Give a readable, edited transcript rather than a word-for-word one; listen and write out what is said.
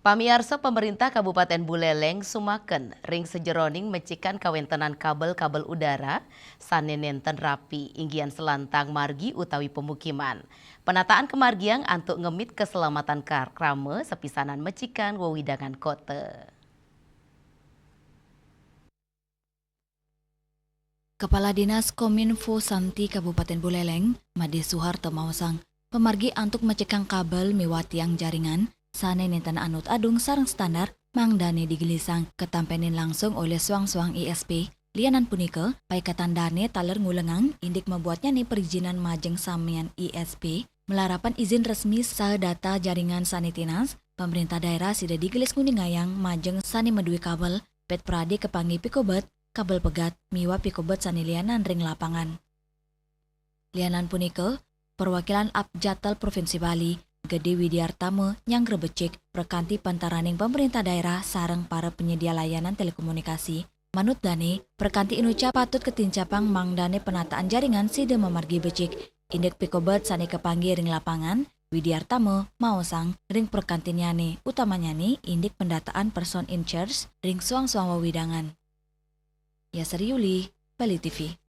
Pamiarsa pemerintah Kabupaten Buleleng Sumaken ring sejeroning mecikan kawentenan kabel-kabel udara sanenenten rapi inggian selantang margi utawi pemukiman. Penataan kemargian antuk ngemit keselamatan krame sepisanan mecikan wewidangan kota. Kepala Dinas Kominfo Santi Kabupaten Buleleng, Made Suharto Mawasang, pemargi antuk mecekang kabel miwat tiang jaringan, sane nenten anut adung sarang standar, mangdane digelisang ketampenin langsung oleh suang-suang ISP, lianan punike, pai katandane taler ngulengang, indik membuatnya nih perizinan majeng samian ISP, melarapan izin resmi sah data jaringan sanitinas, pemerintah daerah sudah digelis nguningayang majeng sani medui kabel, pet pradi kepangi pikobet, kabel pegat miwa pikobet sanilianan ring lapangan. Lianan punike, perwakilan Abjatal Provinsi Bali, Gede Widiartame yang grebecik perkanti pantaraning pemerintah daerah sareng para penyedia layanan telekomunikasi. Manut dane, perkanti inuca patut ketincapang mangdane penataan jaringan side memargi becik. Indek pikobet sani kepanggi ring lapangan, Widiartame maosang ring perkantinyane utamanya nih indik pendataan person in charge ring suang-suang wawidangan. Yasari Yuli, Bali TV.